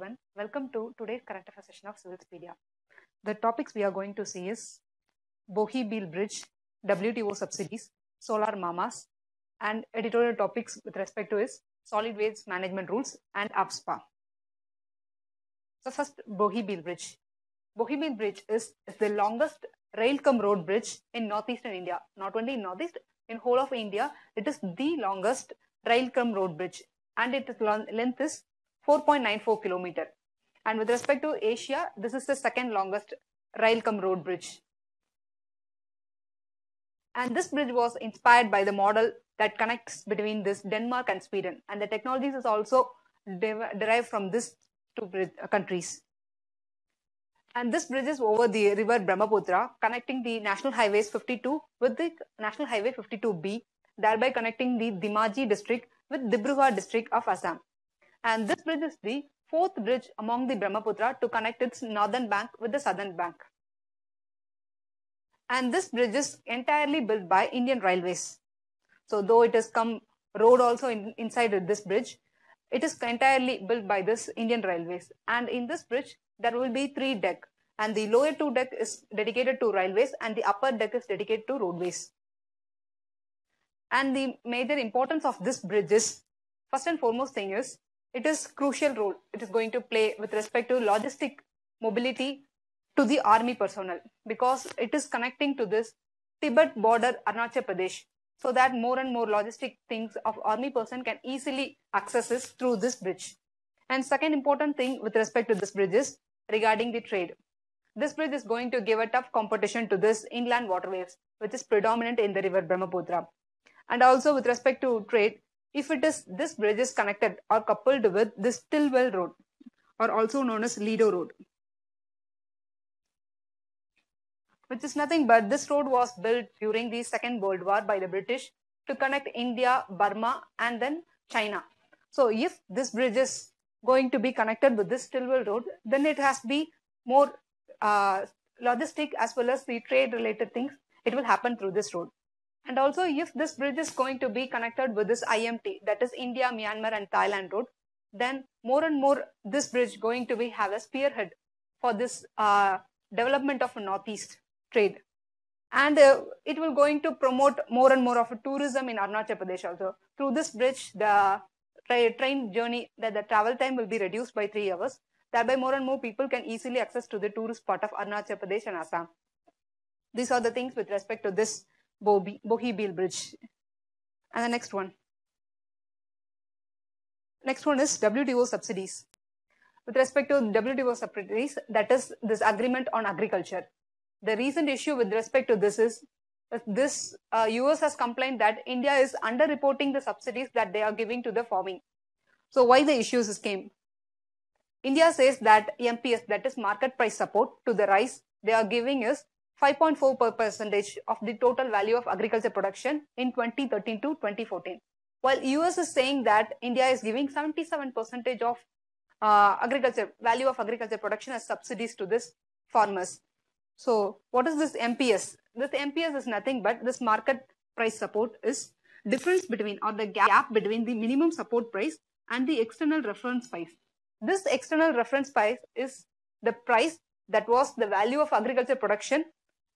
everyone. Welcome to today's current affairs session of Civilspedia. The topics we are going to see is Bohi-Beal Bridge, WTO subsidies, solar mamas, and editorial topics with respect to is solid waste management rules and AFSPA. So first, Bohi-Beal Bridge. Bohi-Beal Bridge is the longest rail-cum-road bridge in northeastern India. Not only in northeast, in whole of India, it is the longest rail-cum-road bridge, and its length is 4.94 kilometer. And with respect to Asia, this is the second longest rail-cum-road bridge. And this bridge was inspired by the model that connects between this Denmark and Sweden, and the technologies is also derived from these two countries. And this bridge is over the river Brahmaputra, connecting the National Highways 52 with the National Highway 52B, thereby connecting the Dhemaji district with Dibrugarh district of Assam. And this bridge is the fourth bridge among the Brahmaputra to connect its northern bank with the southern bank. And this bridge is entirely built by Indian Railways. So though it has come road also inside this bridge, it is entirely built by this Indian Railways. And in this bridge, there will be 3 decks. And the lower 2 deck is dedicated to railways and the upper deck is dedicated to roadways. And the major importance of this bridge is, first and foremost thing is, it is crucial role it is going to play with respect to logistic mobility to the army personnel, because it is connecting to this Tibet border Arunachal Pradesh, so that more and more logistic things of army person can easily access this through this bridge. And second important thing with respect to this bridge is regarding the trade. This bridge is going to give a tough competition to this inland waterways, which is predominant in the river Brahmaputra. And also with respect to trade, if it is this bridge is connected or coupled with this Stillwell Road, or also known as Lido Road, which is nothing but this road was built during the Second World War by the British to connect India, Burma, and then China. So if this bridge is going to be connected with this Stillwell Road, then it has to be more logistic as well as the trade related things. It will happen through this road. And also if this bridge is going to be connected with this IMT, that is India, Myanmar and Thailand road, then more and more this bridge going to be have a spearhead for this development of a northeast trade. And it will going to promote more and more of a tourism in Arunachal Pradesh also. Through this bridge, the train journey, the travel time will be reduced by 3 hours. Thereby more and more people can easily access to the tourist part of Arunachal Pradesh and Assam. These are the things with respect to this Bohi-Beal Bridge. And the next one. Next one is WTO subsidies. With respect to WTO subsidies, that is this agreement on agriculture. The recent issue with respect to this is this US has complained that India is underreporting the subsidies that they are giving to the farming. So why the issues came? India says that MPS, that is market price support to the rice, they are giving is 5.4% of the total value of agriculture production in 2013 to 2014. While US is saying that India is giving 77% of value of agriculture production as subsidies to this farmers. So what is this MPS? This MPS is nothing but this market price support is difference between or the gap between the minimum support price and the external reference price. This external reference price is the price that was the value of agriculture production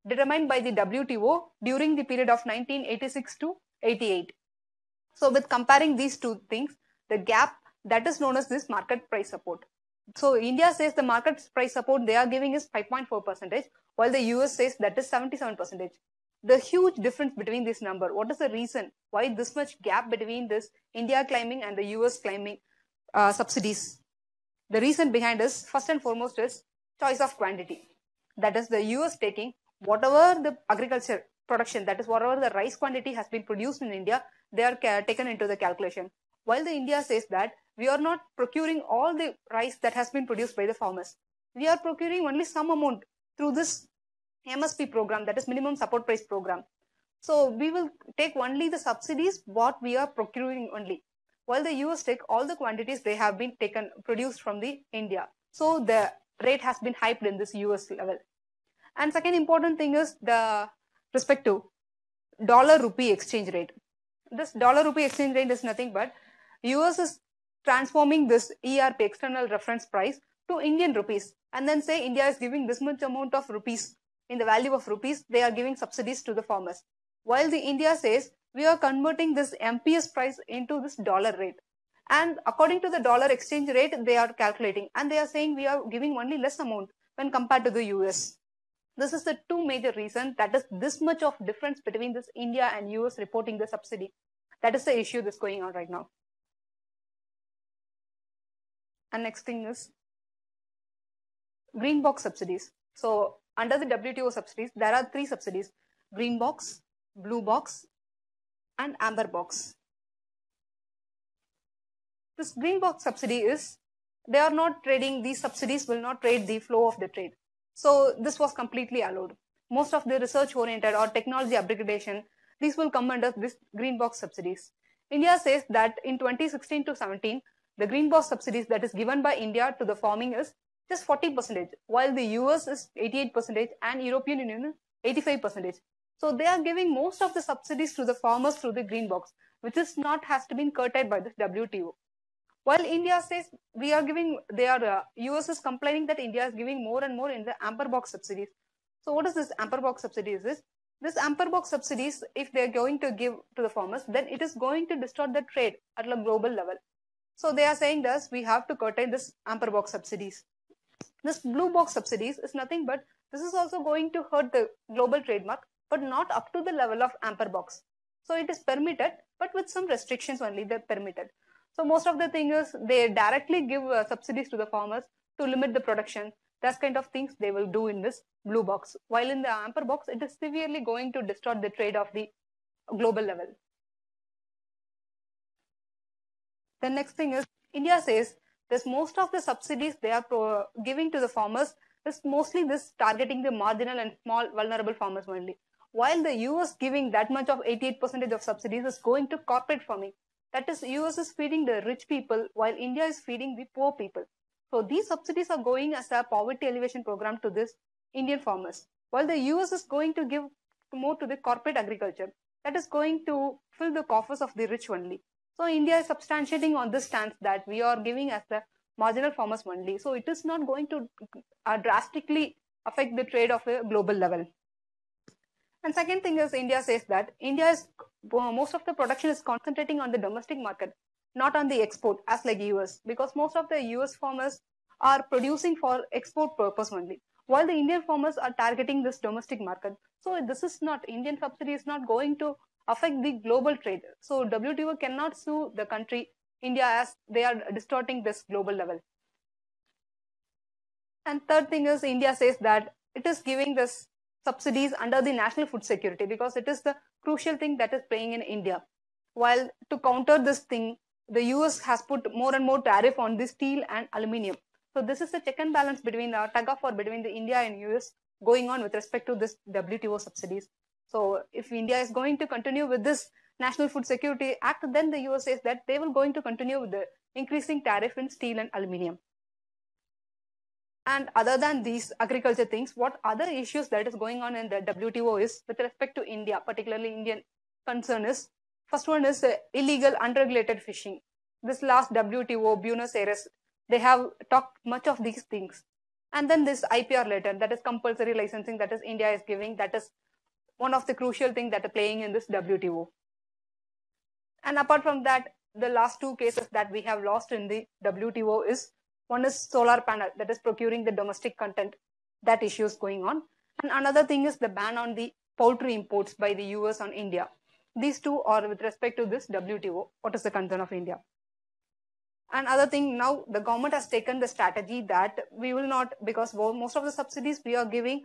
determined by the WTO during the period of 1986 to 88. So with comparing these two things, the gap that is known as this market price support. So India says the market price support they are giving is 5.4%, while the US says that is 77%. The huge difference between this number, what is the reason why this much gap between this India claiming and the US claiming subsidies? The reason behind is, first and foremost, is choice of quantity. That is the US taking whatever the agriculture production, that is whatever the rice quantity has been produced in India, they are taken into the calculation. While the India says that we are not procuring all the rice that has been produced by the farmers. We are procuring only some amount through this MSP program, that is minimum support price program. So we will take only the subsidies what we are procuring only. While the US take all the quantities they have been produced from the India. So the rate has been hyped in this US level. And second important thing is the respect to dollar rupee exchange rate. This dollar rupee exchange rate is nothing but US is transforming this ERP, external reference price, to Indian rupees, and then say India is giving this much amount of rupees, in the value of rupees, they are giving subsidies to the farmers. While the India says we are converting this MPS price into this dollar rate. And according to the dollar exchange rate, they are calculating, and they are saying we are giving only less amount when compared to the US. This is the two major reasons, that is this much of difference between this India and US reporting the subsidy. That is the issue that's going on right now. And next thing is green box subsidies. So under the WTO subsidies, there are 3 subsidies: green box, blue box, and amber box. This green box subsidy is, they are not trading, these subsidies will not trade the flow of the trade. So this was completely allowed. Most of the research oriented or technology upgradation, these will come under this green box subsidies. India says that in 2016 to 17, the green box subsidies that is given by India to the farming is just 40%, while the US is 88% and European Union 85%. So they are giving most of the subsidies to the farmers through the green box, which is not has to be curtailed by the WTO. While India says we are giving, US is complaining that India is giving more and more in the amber box subsidies. So what is this amber box subsidies is? This amber box subsidies, if they are going to give to the farmers, then it is going to distort the trade at a global level. So they are saying thus we have to curtail this amber box subsidies. This blue box subsidies is nothing but this is also going to hurt the global trademark, but not up to the level of amber box. So it is permitted, but with some restrictions only they're permitted. So most of the thing is they directly give subsidies to the farmers to limit the production. That kind of things they will do in this blue box. While in the amber box, it is severely going to distort the trade of the global level. The next thing is India says this most of the subsidies they are giving to the farmers is mostly this targeting the marginal and small vulnerable farmers only. While the US giving that much of 88% of subsidies is going to corporate farming. That is, US is feeding the rich people while India is feeding the poor people. So these subsidies are going as a poverty elevation program to this Indian farmers. While the US is going to give more to the corporate agriculture, that is going to fill the coffers of the rich only. So India is substantiating on this stance that we are giving as the marginal farmers only. So it is not going to drastically affect the trade of a global level. And second thing is India says that India is most of the production is concentrating on the domestic market, not on the export as like US, because most of the US farmers are producing for export purpose only, while the Indian farmers are targeting this domestic market. So this is not, Indian subsidy is not going to affect the global trade. So WTO cannot sue the country India as they are distorting this global level. And third thing is India says that it is giving this subsidies under the national food security because it is the crucial thing that is playing in India. While to counter this thing, the US has put more and more tariff on the steel and aluminium. So this is the check and balance between the tug of war between the India and US going on with respect to this WTO subsidies. So if India is going to continue with this National Food Security Act, then the US says that they will going to continue with the increasing tariff in steel and aluminium. And other than these agriculture things, what other issues that is going on in the WTO is with respect to India, particularly Indian concern is, first one is illegal unregulated fishing. This last WTO, Buenos Aires, they have talked much of these things. And then this IPR letter, that is compulsory licensing that is India is giving, that is one of the crucial things that are playing in this WTO. And apart from that, the last two cases that we have lost in the WTO is, one is solar panel, that is procuring the domestic content, that issue is going on. And another thing is the ban on the poultry imports by the US on India. These two are with respect to this WTO, what is the concern of India. And other thing, now the government has taken the strategy that we will not, because most of the subsidies we are giving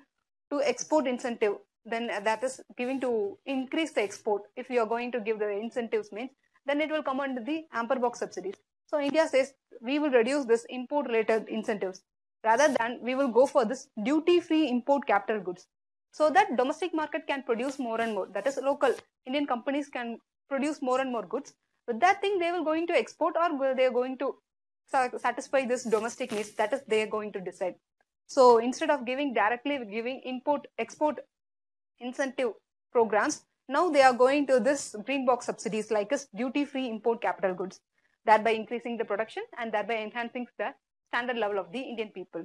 to export incentive, then that is giving to increase the export. If you are going to give the incentives means, then it will come under the amber box subsidies. So India says we will reduce this import related incentives rather than we will go for this duty free import capital goods, so that domestic market can produce more and more. That is local Indian companies can produce more and more goods. With that thing they will going to export or they are going to satisfy this domestic needs. That is they are going to decide. So instead of giving directly giving import export incentive programs, now they are going to this green box subsidies like this duty free import capital goods. thereby increasing the production and thereby enhancing the standard level of the Indian people.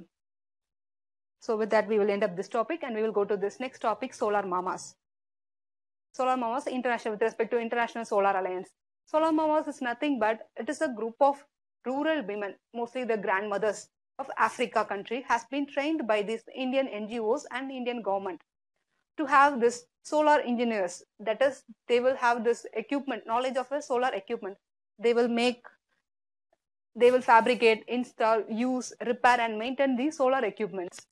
So with that, we will end up this topic and we will go to this next topic, solar mamas. Solar mamas international, with respect to International Solar Alliance. Solar mamas is nothing but it is a group of rural women, mostly the grandmothers of Africa country, has been trained by these Indian NGOs and Indian government to have this solar engineers. That is, they will have this equipment, knowledge of a solar equipment. They will fabricate, install, use, repair and maintain these solar equipments.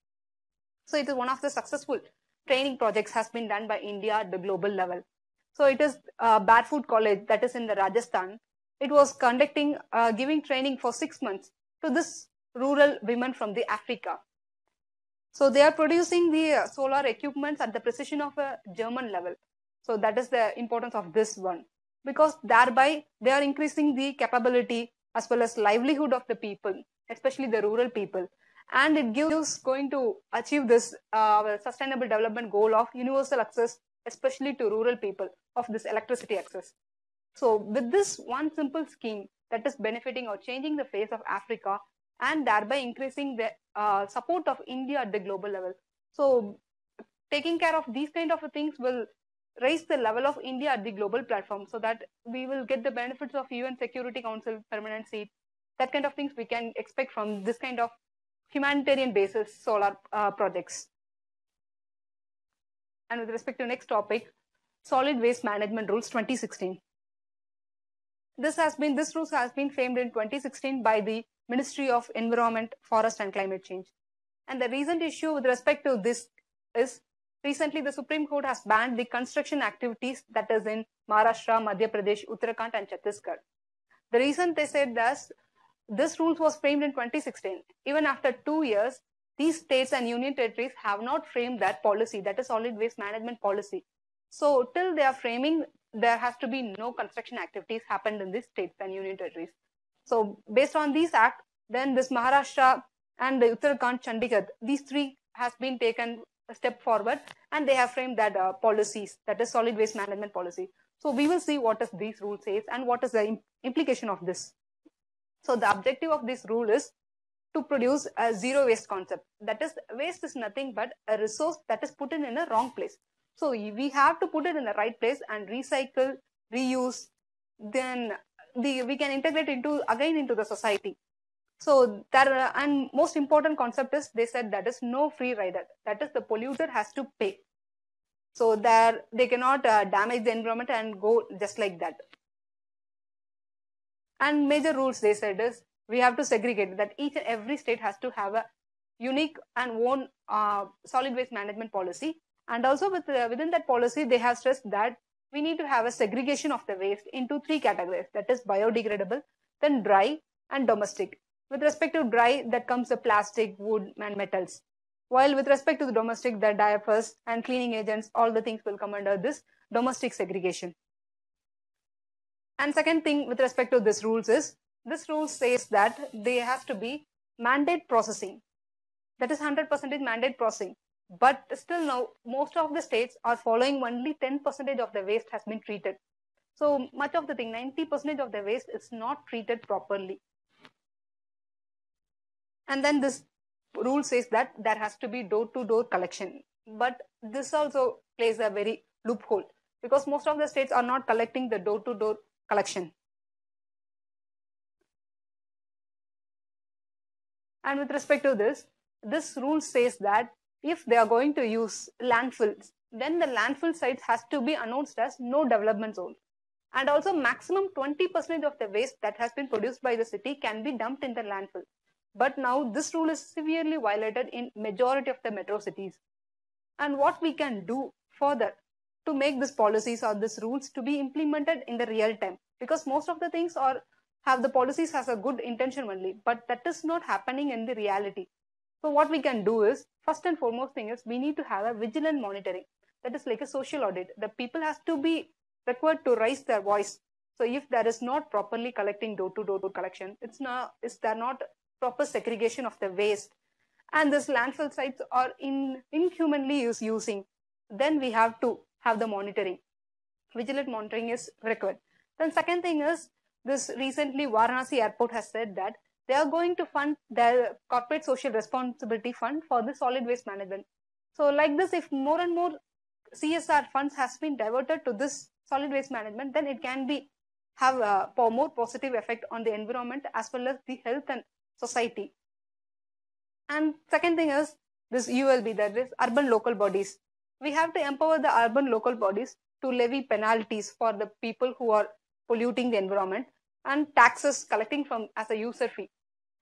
So it is one of the successful training projects has been done by India at the global level. So it is Barefoot College, that is in the Rajasthan. It was conducting, giving training for 6 months to this rural women from the Africa. So they are producing the solar equipments at the precision of a German level. So that is the importance of this one, because thereby they are increasing the capability as well as livelihood of the people, especially the rural people. And it gives going to achieve this sustainable development goal of universal access, especially to rural people, of this electricity access. So with this one simple scheme that is benefiting or changing the face of Africa and thereby increasing the support of India at the global level. So taking care of these kind of things will raise the level of India at the global platform, so that we will get the benefits of UN Security Council permanent seat. That kind of things we can expect from this kind of humanitarian basis solar projects. And with respect to next topic, solid waste management rules 2016. This rules has been framed in 2016 by the Ministry of Environment, Forest and Climate Change. And the recent issue with respect to this is, recently the Supreme Court has banned the construction activities that is in Maharashtra, Madhya Pradesh, Uttarakhand and Chhattisgarh. The reason they said this rule was framed in 2016. Even after 2 years, these states and union territories have not framed that policy, that is solid waste management policy. So till they are framing, there has to be no construction activities happened in these states and union territories. So based on these act, then this Maharashtra and the Uttarakhand, Chandigarh, these three has been taken a step forward and they have framed that policies, that is solid waste management policy. So we will see what is these rules says and what is the implication of this. So the objective of this rule is to produce a zero waste concept. That is, waste is nothing but a resource that is put in a wrong place. So we have to put it in the right place and recycle, reuse, then we can integrate again into the society. So that and most important concept is, they said, that is no free rider. That is, the polluter has to pay. So there they cannot damage the environment and go just like that. And major rules they said is, we have to segregate, that each and every state has to have a unique and own solid waste management policy. And also within that policy, they have stressed that we need to have a segregation of the waste into 3 categories, that is biodegradable, then dry and domestic. With respect to dry, that comes the plastic, wood and metals. While with respect to the domestic, the diapers and cleaning agents, all the things will come under this domestic segregation. And second thing with respect to this rules is, this rule says that there has to be mandate processing. That is 100% mandate processing. But still now, most of the states are following only 10% of the waste has been treated. So much of the thing, 90% of the waste is not treated properly. And then this rule says that there has to be door-to-door collection. But this also plays a very loophole, because most of the states are not collecting the door-to-door collection. And with respect to this rule says that if they are going to use landfills, then the landfill sites has to be announced as no development zone. And also maximum 20% of the waste that has been produced by the city can be dumped in the landfill. But now this rule is severely violated in majority of the metro cities. And what we can do further to make these policies or these rules to be implemented in the real time, because most of the things have the policies has a good intention only, but that is not happening in the reality. So what we can do is, first and foremost thing is, we need to have a vigilant monitoring. That is like a social audit. The people has to be required to raise their voice. So if there is not properly collecting door-to-door collection, is there not proper segregation of the waste, and this landfill sites are inhumanly using, then we have to have the monitoring. Vigilant monitoring is required. Then second thing is, this recently Varanasi airport has said that they are going to fund their corporate social responsibility fund for the solid waste management. So like this, if more and more CSR funds has been diverted to this solid waste management, then it can be have a more positive effect on the environment as well as the health and society. And second thing is this ULB, that is urban local bodies. We have to empower the urban local bodies to levy penalties for the people who are polluting the environment, and taxes collecting from as a user fee,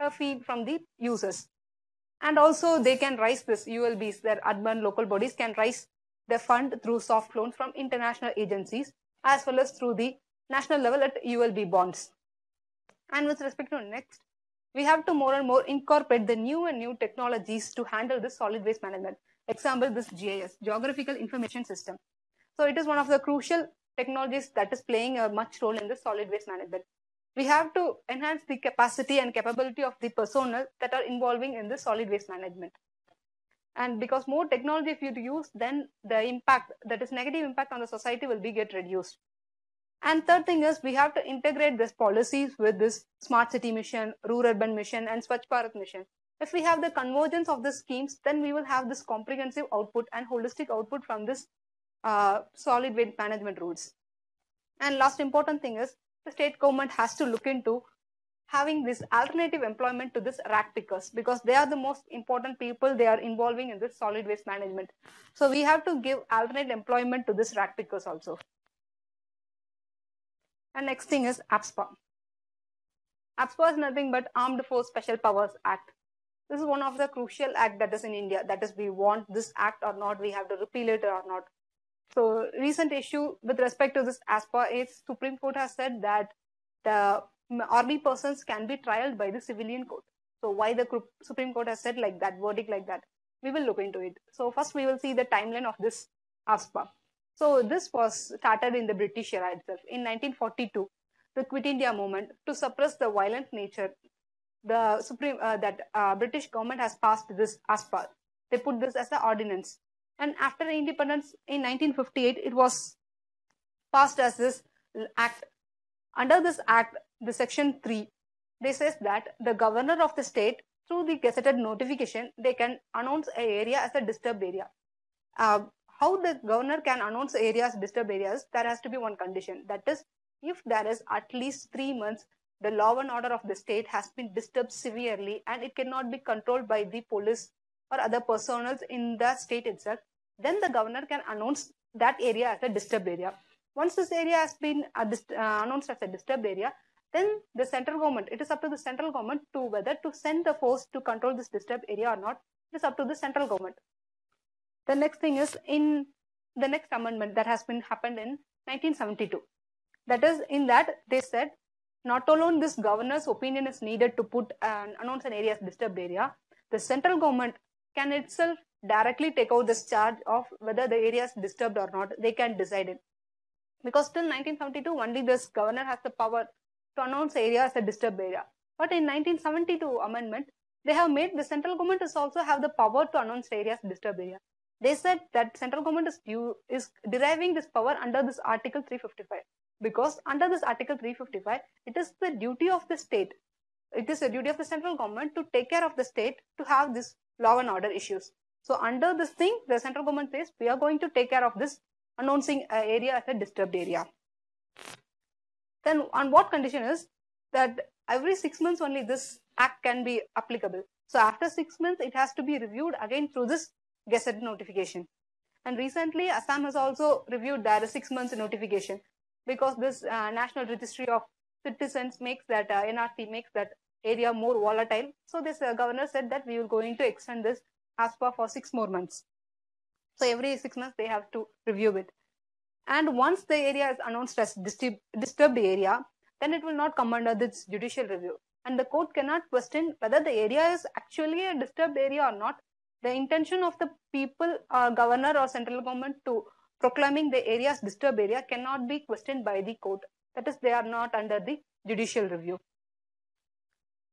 a fee from the users. And also they can raise this ULBs, their urban local bodies can raise the fund through soft loans from international agencies as well as through the national level at ULB bonds. And with respect to next, we have to more and more incorporate the new technologies to handle this solid waste management. Example, this GIS, Geographical Information System. So it is one of the crucial technologies that is playing a much role in the solid waste management. We have to enhance the capacity and capability of the personnel that are involving in the solid waste management. And because more technology if you use, then the impact, that is negative impact on the society, will be get reduced. And third thing is we have to integrate these policies with this smart city mission, rural urban mission, and Swachh Bharat mission. If we have the convergence of the schemes, then we will have this comprehensive output and holistic output from this solid waste management rules. And last important thing is the state government has to look into having this alternative employment to this rat pickers, because they are the most important people they are involving in this solid waste management. So we have to give alternate employment to this rat pickers also. And next thing is APSPA. APSPA is nothing but Armed Force Special Powers Act. This is one of the crucial act that is in India. That is, we want this act or not, we have to repeal it or not. So recent issue with respect to this ASPA is Supreme Court has said that the army persons can be trialed by the civilian court. So why the Supreme Court has said like that, verdict like that? We will look into it. So first we will see the timeline of this ASPA. So this was started in the British era itself. In 1942, the Quit India movement, to suppress the violent nature, the British government has passed this ASPA. They put this as an ordinance. And after independence in 1958, it was passed as this act. Under this act, the section 3, they says that the governor of the state, through the gazetted notification, they can announce an area as a disturbed area. How the governor can announce areas disturbed areas, there has to be one condition. That is, if there is at least 3 months, the law and order of the state has been disturbed severely and it cannot be controlled by the police or other personnel in the state itself, then the governor can announce that area as a disturbed area. Once this area has been announced as a disturbed area, then the central government, it is up to the central government to whether to send the force to control this disturbed area or not. It is up to the central government. The next thing is in the next amendment that has been happened in 1972. That is, in that they said not alone this governor's opinion is needed to put and announce an area as disturbed area, the central government can itself directly take out this charge of whether the area is disturbed or not. They can decide it. Because till 1972, only this governor has the power to announce area as a disturbed area. But in 1972 amendment, they have made the central government is also have the power to announce areas disturbed area. They said that central government is deriving this power under this Article 355. Because under this Article 355, it is the duty of the state. It is the duty of the central government to take care of the state to have this law and order issues. So under this thing, the central government says we are going to take care of this announcing an area as a disturbed area. Then on what condition is that every 6 months only this act can be applicable. So after 6 months, it has to be reviewed again through this gazette notification. And recently, Assam has also reviewed that 6 months notification, because this National Registry of Citizens makes that NRC makes that area more volatile. So this governor said that we will going to extend this ASPA for 6 more months. So every 6 months they have to review it. And once the area is announced as disturbed area, then it will not come under this judicial review. And the court cannot question whether the area is actually a disturbed area or not. The intention of the people, governor or central government to proclaiming the area as disturbed area cannot be questioned by the court. That is, they are not under the judicial review.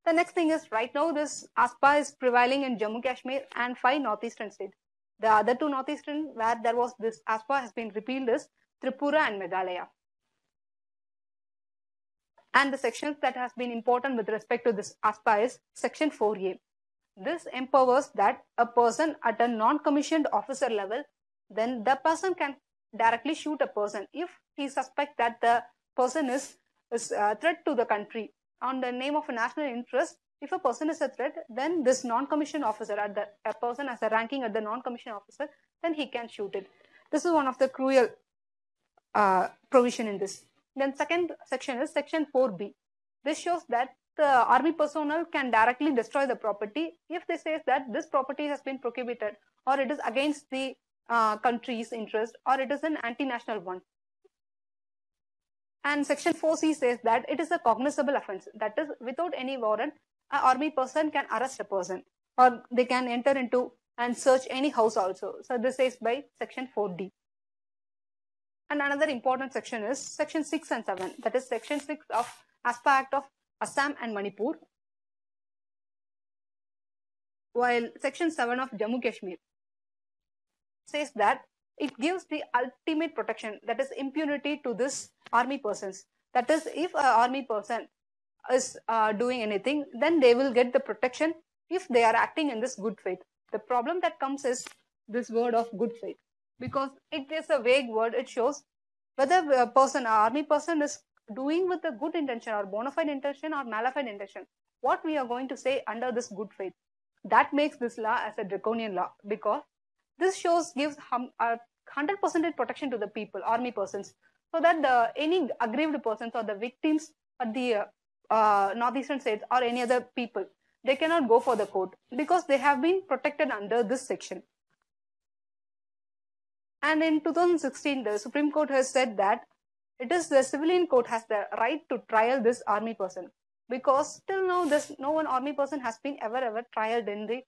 The next thing is, right now this ASPA is prevailing in Jammu Kashmir and 5 northeastern states. The other 2 northeastern where there was this ASPA has been repealed is Tripura and Meghalaya. And the sections that has been important with respect to this ASPA is Section 4A. This empowers that a person at a non-commissioned officer level, then the person can directly shoot a person if he suspects that the person is a threat to the country on the name of a national interest. If a person is a threat, then this non-commissioned officer, a person as a ranking at the non-commissioned officer, then he can shoot it. This is one of the crucial provision in this. Then second section is Section 4B. This shows that the army personnel can directly destroy the property if they say that this property has been prohibited or it is against the country's interest or it is an anti-national one. And Section 4C says that it is a cognizable offense. That is, without any warrant, an army person can arrest a person or they can enter into and search any house also. So this is by Section 4D. And another important section is Section 6 and 7. That is Section 6 of ASPA Act of Assam and Manipur, while Section 7 of Jammu Kashmir says that it gives the ultimate protection, that is impunity to this army persons. That is, if an army person is doing anything, then they will get the protection if they are acting in this good faith. The problem that comes is this word of good faith, because it is a vague word. It shows whether a person, an army person is doing with a good intention or bona fide intention or mala-fide intention. What we are going to say under this good faith, that makes this law as a draconian law, because this gives 100% protection to the people, army persons, so that any aggrieved persons or the victims at the northeastern states or any other people, they cannot go for the court because they have been protected under this section. And in 2016, the Supreme Court has said that it is the civilian court has the right to trial this army person, because till now no one army person has been ever trialed in the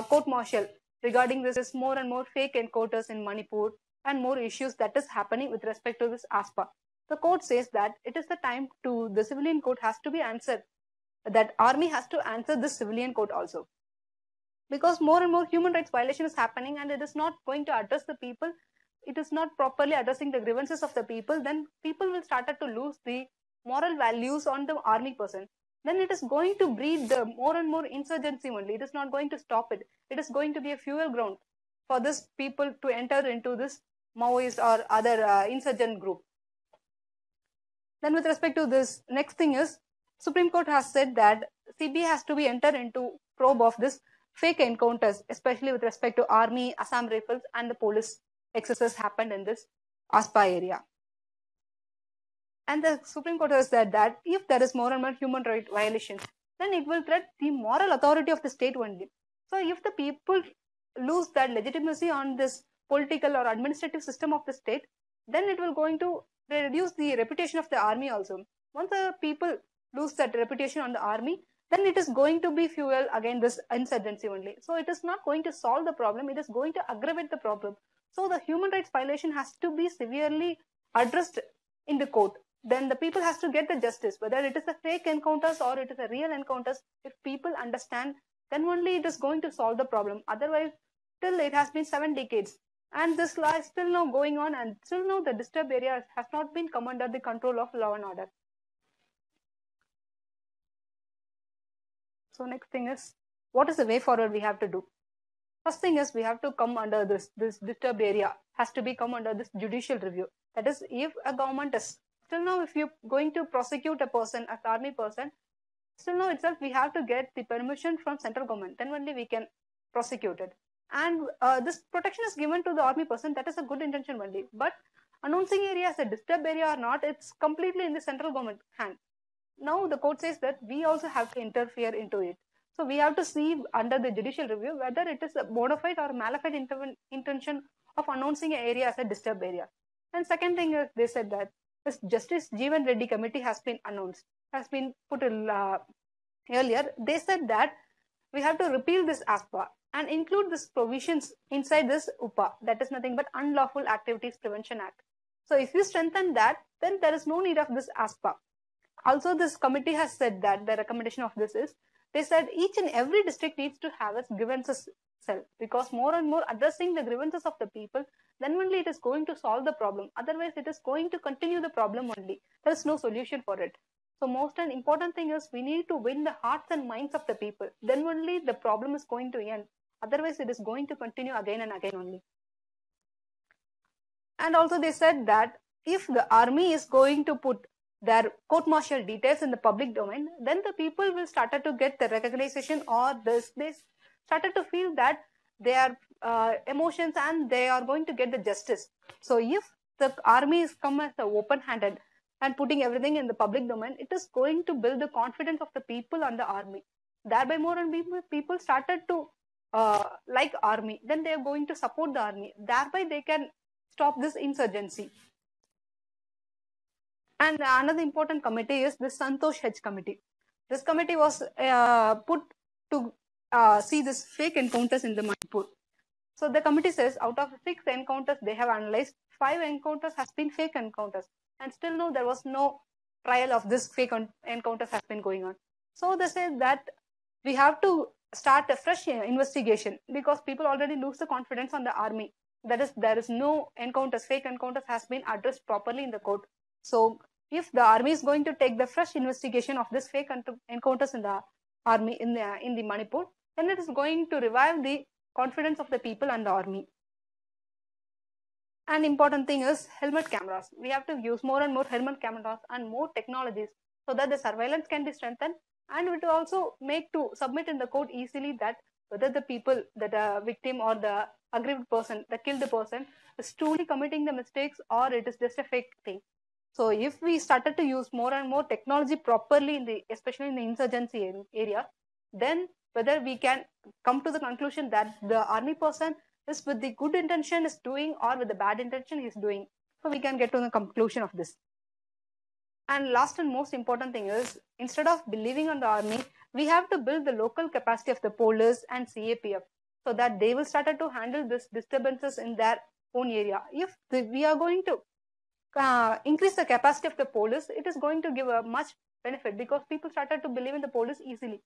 court martial regarding this more and more fake encounters in Manipur and more issues that is happening with respect to this ASPA. The court says that it is the time to the civilian court has to be answered, that army has to answer this civilian court also, because more and more human rights violation is happening and it is not going to address the people. It is not properly addressing the grievances of the people. Then people will start to lose the moral values on the army person. Then it is going to breed the more and more insurgency only. It is not going to stop it. It is going to be a fuel ground for this people to enter into this Maoist or other insurgent group. Then with respect to this, next thing is Supreme Court has said that CBI has to be entered into probe of this fake encounters, especially with respect to army, Assam Rifles and the police excesses happened in this ASPA area. And the Supreme Court has said that if there is more and more human rights violations, then it will threaten the moral authority of the state only. So if the people lose that legitimacy on this political or administrative system of the state, then it will going to reduce the reputation of the army also. Once the people lose that reputation on the army, then it is going to be fuel against this insurgency only. So it is not going to solve the problem, it is going to aggravate the problem. So the human rights violation has to be severely addressed in the court. Then the people has to get the justice, whether it is a fake encounters or it is a real encounters. If people understand, then only it is going to solve the problem. Otherwise, till it has been 7 decades and this law is still now going on, and still now the disturbed area has not been come under the control of law and order. So next thing is, what is the way forward we have to do? First thing is, we have to come under this disturbed area has to be come under this judicial review. That is, if a government is still now, if you're going to prosecute a person as army person, still now itself we have to get the permission from central government. Then only we can prosecute it. And this protection is given to the army person. That is a good intention only. But announcing area as a disturbed area or not, it's completely in the central government hand. Now the court says that we also have to interfere into it. So we have to see under the judicial review whether it is a bona fide or mala fide intention of announcing an area as a disturbed area. And second thing is, they said that this Justice Jeevan Reddy committee has been announced, has been put earlier. They said that we have to repeal this ASPA and include these provisions inside this UPA, that is nothing but Unlawful Activities Prevention Act. So if you strengthen that, then there is no need of this ASPA. Also, this committee has said that the recommendation of this is, they said each and every district needs to have its grievances cell, because more and more addressing the grievances of the people, then only it is going to solve the problem. Otherwise, it is going to continue the problem only. There is no solution for it. So most and important thing is we need to win the hearts and minds of the people. Then only the problem is going to end. Otherwise, it is going to continue again and again only. And also they said that if the army is going to put their court-martial details in the public domain, then the people will start to get the recognition, or they started to feel that their emotions and they are going to get the justice. So if the army is come as open-handed and putting everything in the public domain, it is going to build the confidence of the people on the army. Thereby more and people started to like army. Then they are going to support the army. Thereby they can stop this insurgency. And another important committee is the Santosh Hedge Committee. This committee was put to see this fake encounters in the Manipur. So the committee says out of 6 encounters they have analyzed, 5 encounters has been fake encounters, and still no, there was no trial of this fake encounters has been going on. So they say that we have to start a fresh investigation because people already lose the confidence on the army. That is, there is no encounters, fake encounters has been addressed properly in the court. So if the army is going to take the fresh investigation of this fake encounters in the army in the Manipur, then it is going to revive the confidence of the people and the army. An important thing is helmet cameras. We have to use more and more helmet cameras and more technologies so that the surveillance can be strengthened, and it will also make to submit in the court easily that whether the people, the victim or the aggrieved person, the killed person is truly committing the mistakes or it is just a fake thing. So if we started to use more and more technology properly in the, especially in the insurgency area, then whether we can come to the conclusion that the army person is with the good intention is doing or with the bad intention is doing. So we can get to the conclusion of this. And last and most important thing is, instead of believing on the army, we have to build the local capacity of the police and CAPF so that they will start to handle this disturbances in their own area. If we are going to increase the capacity of the police, it is going to give a much benefit because people started to believe in the police easily.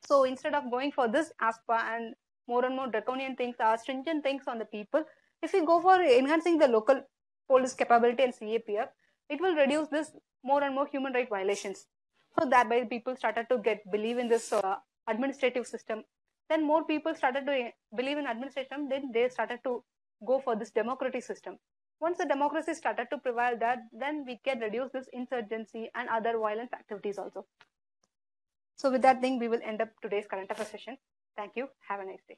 So instead of going for this ASPA and more draconian things, stringent things on the people, if we go for enhancing the local police capability and CAPF, it will reduce this more and more human rights violations. So that way people started to believe in this administrative system. Then more people started to believe in administration, then they started to go for this democratic system. Once the democracy started to prevail, that then we can reduce this insurgency and other violent activities also. So with that thing, we will end up today's current affairs session. Thank you. Have a nice day.